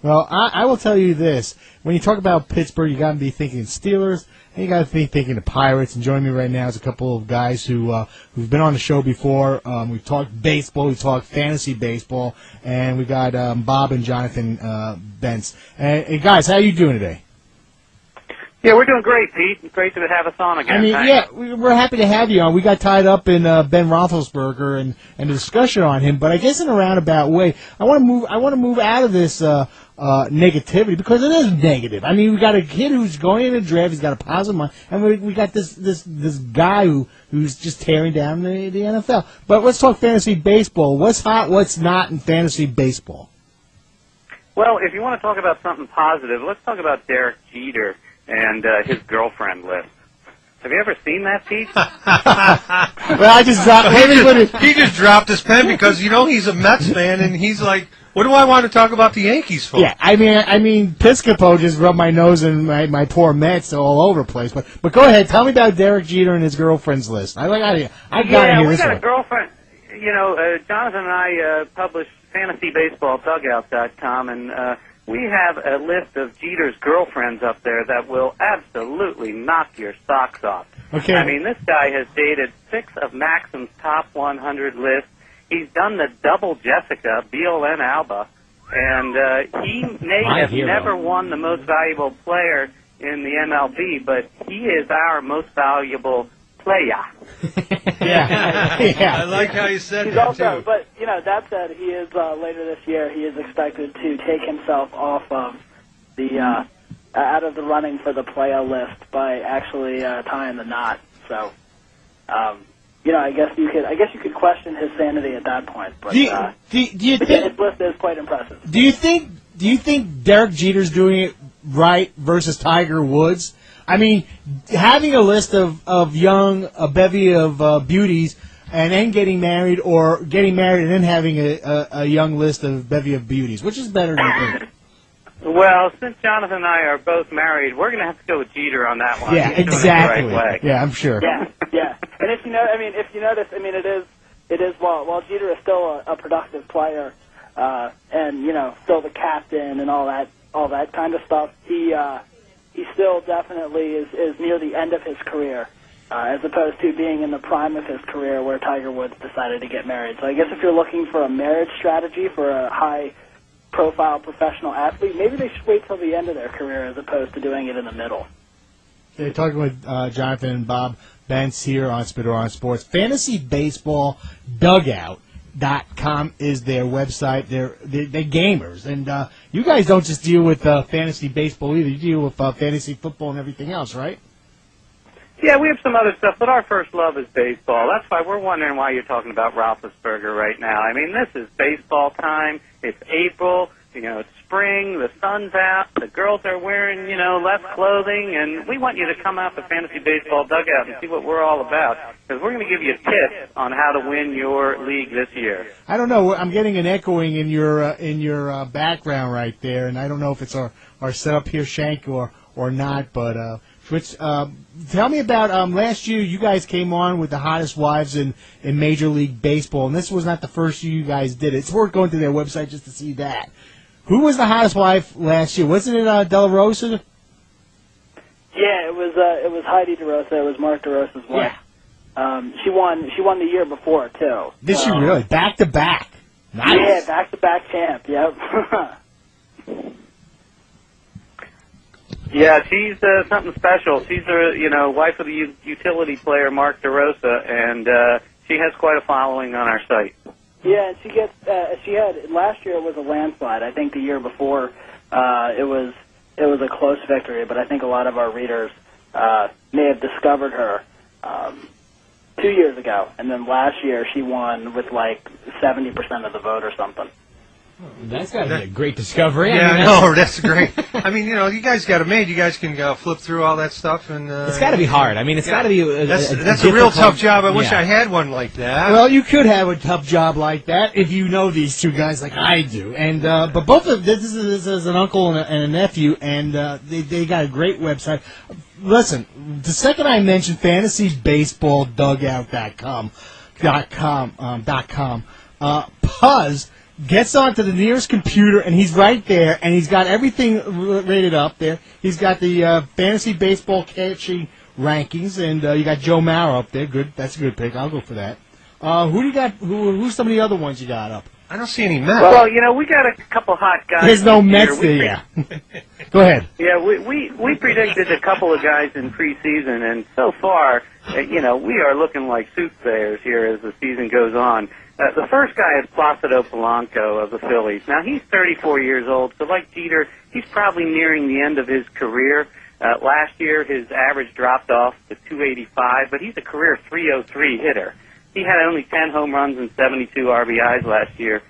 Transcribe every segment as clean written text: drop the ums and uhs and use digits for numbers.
Well, I will tell you this. When you talk about Pittsburgh, you got to be thinking Steelers, and you got to be thinking the Pirates. And joining me right now is a couple of guys who've been on the show before. We've talked baseball, we've talked fantasy baseball, and we got Bob and Jonathan Bentz. Hey, guys, how you doing today? Yeah, we're doing great, Pete. Great to have us on again. I mean, yeah, we're happy to have you on. We got tied up in Ben Roethlisberger and the discussion on him, but I guess in a roundabout way, I want to move out of this negativity, because it is negative. I mean, we got a kid who's going in the draft. He's got a positive mind, and we got this guy who's just tearing down the NFL. But let's talk fantasy baseball. What's hot? What's not in fantasy baseball? Well, if you want to talk about something positive, let's talk about Derek Jeter and his girlfriend list. Have you ever seen that, Pete? Well, I just dropped. He just dropped his pen because he's a Mets fan, and he's like, "What do I want to talk about the Yankees for?" Yeah, I mean, Piscopo just rubbed my nose and my poor Mets all over the place. But go ahead, tell me about Derek Jeter and his girlfriend's list. I got to hear this got one. a girlfriend. Jonathan and I publish FantasyBaseballDugout.com, and we have a list of Jeter's girlfriends up there that will absolutely knock your socks off. Okay. I mean, this guy has dated 6 of Maxim's top 100 lists. He's done the double Jessica, BLN Alba, and he may have never won the most valuable player in the MLB, but he is our most valuable player. Yeah. I like how you said He's that, also, too. but, that said, he is, later this year, he is expected to take himself off of the, out of the running for the player list by actually tying the knot. So, I guess you could question his sanity at that point. But, do you think his list is quite impressive. Do you think Derek Jeter's doing it right versus Tiger Woods? I mean, having a list of a bevy of beauties, and then getting married, or getting married and then having a young list of bevy of beauties, which is better, do you think? Well, since Jonathan and I are both married, we're going to have to go with Jeter on that one. Yeah, He's exactly. doing it the right way. Yeah, I'm sure. Yeah. And if you notice, it is while Jeter is still a productive player, and still the captain and all that kind of stuff, he still definitely is near the end of his career, as opposed to being in the prime of his career where Tiger Woods decided to get married. So I guess if you're looking for a marriage strategy for a high-profile professional athlete, maybe they should wait till the end of their career as opposed to doing it in the middle. Okay, talking with Jonathan and Bob Bentz here on Spittle on Sports. Fantasy Baseball Dugout.com is their website. They're gamers, and you guys don't just deal with fantasy baseball either. You deal with fantasy football and everything else, right? Yeah, we have some other stuff, but our first love is baseball. That's why we're wondering why you're talking about Roethlisberger right now. I mean, this is baseball time. It's April. It's spring. The sun's out. The girls are wearing, less clothing, and we want you to come out to Fantasy Baseball Dugout and see what we're all about, because we're going to give you tips on how to win your league this year. I don't know. I'm getting an echoing in your background right there, and I don't know if it's our setup here, Shank, or not, but tell me about last year. You guys came on with the hottest wives in Major League Baseball, and this was not the first year you guys did it. It's worth going to their website just to see that. Who was the hottest wife last year? Wasn't it De La Rosa? Yeah, it was Heidi DeRosa. It was Mark DeRosa's wife. Yeah. She won the year before too. Did she really? Back to back. Nice. Yeah, back to back champ. Yep. Yeah, she's something special. She's the wife of the utility player Mark DeRosa, and she has quite a following on our site. Yeah, and she had last year it was a landslide. I think the year before it was a close victory, but I think a lot of our readers may have discovered her 2 years ago, and then last year she won with like 70% of the vote or something. That's got to be a great discovery. Yeah, that's great. I mean, you guys got it made. You guys can flip through all that stuff, and it's got to be hard. I mean, it's got to be. That's a real tough job. I wish I had one like that. Well, you could have a tough job like that if you know these two guys like I do. And but both of this is an uncle and a nephew, and they got a great website. Listen, the second I mentioned FantasyBaseballDugout.com, Puzz gets onto the nearest computer, and he's right there, and he's got everything rated up there. He's got the fantasy baseball catching rankings, and you got Joe Mauer up there. Good, that's a good pick. I'll go for that. Who do you got? Who's some of the other ones you got up? I don't see any Mets. Well, we got a couple hot guys. There's no this Mets year. there. Yeah. Go ahead. Yeah, we predicted a couple of guys in preseason, and so far, we are looking like soothsayers here as the season goes on. The first guy is Placido Polanco of the Phillies. Now, he's 34 years old, so like Jeter, he's probably nearing the end of his career. Last year, his average dropped off to 285, but he's a career 303 hitter. He had only 10 home runs and 72 RBIs last year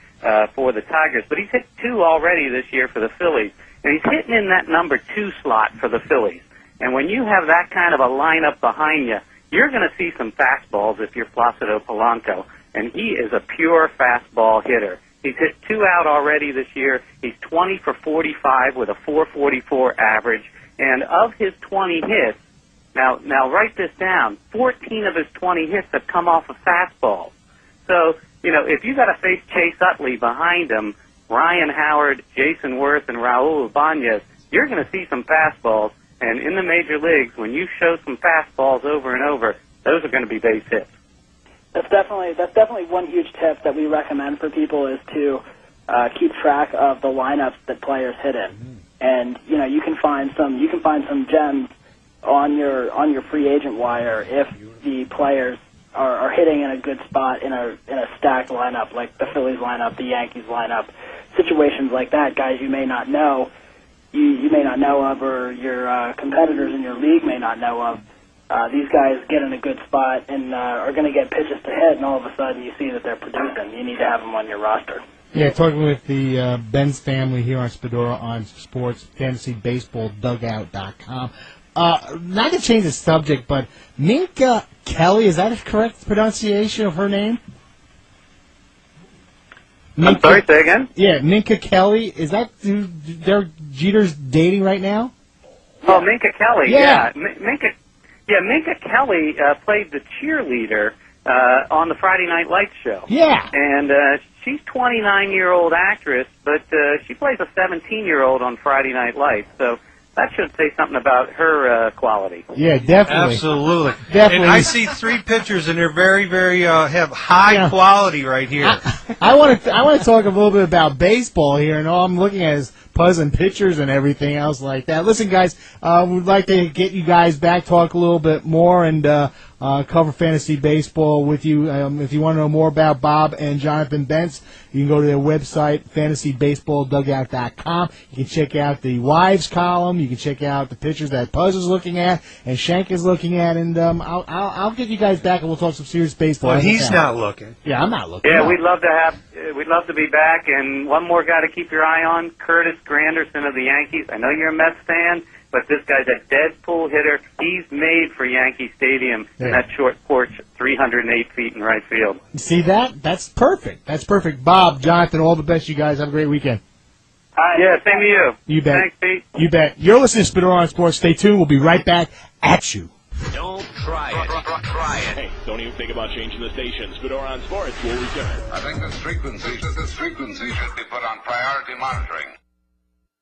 for the Tigers, but he's hit 2 already this year for the Phillies, and he's hitting in that number 2 slot for the Phillies. And when you have that kind of a lineup behind you, you're going to see some fastballs if you're Placido Polanco, and he is a pure fastball hitter. He's hit 2 out already this year. He's 20 for 45 with a 444 average, and of his 20 hits, Now write this down. 14 of his 20 hits have come off of fastballs. So, if you got to face Chase Utley behind him, Ryan Howard, Jason Worth, and Raul Ibanez, you're going to see some fastballs. And in the major leagues, when you show some fastballs over and over, those are going to be base hits. That's definitely one huge tip that we recommend for people is to keep track of the lineups that players hit in. And you can find some gems on your free agent wire if the players are hitting in a good spot in a stacked lineup like the Phillies lineup, the Yankees lineup, situations like that, guys you may not know, you may not know of, or your competitors in your league may not know of. These guys get in a good spot and are going to get pitches to hit, and all of a sudden you see that they're producing. You need to have them on your roster. Yeah, talking with the Benz family here on Spedora on Sports Fantasy Baseball Dugout.com. Not to change the subject, but Minka Kelly, is that a correct pronunciation of her name? I'm sorry, say again? Yeah, Minka Kelly. Is that who Jeter's dating right now? Oh, Minka Kelly, Yeah. Minka Kelly played the cheerleader on the Friday Night Lights show. Yeah. And she's a 29-year-old actress, but she plays a 17-year-old on Friday Night Lights, so that should say something about her quality. Yeah, definitely. Absolutely. Definitely. And I see 3 pictures, and they're very, very have high quality right here. I want to talk a little bit about baseball here, and all I'm looking at is puzzling pictures and everything else like that. Listen, guys, we'd like to get you guys back, talk a little bit more, and cover fantasy baseball with you. If you want to know more about Bob and Jonathan Bentz, you can go to their website, fantasybaseballdugout.com. You can check out the wives column. You can check out the pictures that Puzz is looking at and Shank is looking at, and I'll get you guys back and we'll talk some serious baseball. Well, he's not looking. Yeah, I'm not looking. Yeah, no. we'd love to be back. And one more guy to keep your eye on, Curtis Granderson of the Yankees. I know you're a Mets fan, but this guy's a dead-pull hitter. He's made for Yankee Stadium in that short porch, 308 feet in right field. You see that? That's perfect. That's perfect. Bob, Jonathan, all the best. You guys have a great weekend. Yeah, same to you. You bet. Thanks, Pete. You bet. You're listening to Spedora on Sports. Stay tuned. We'll be right back at you. Don't try it. Try it. Hey, don't even think about changing the station. Spedora on Sports will return. I think this frequency should be put on priority monitoring.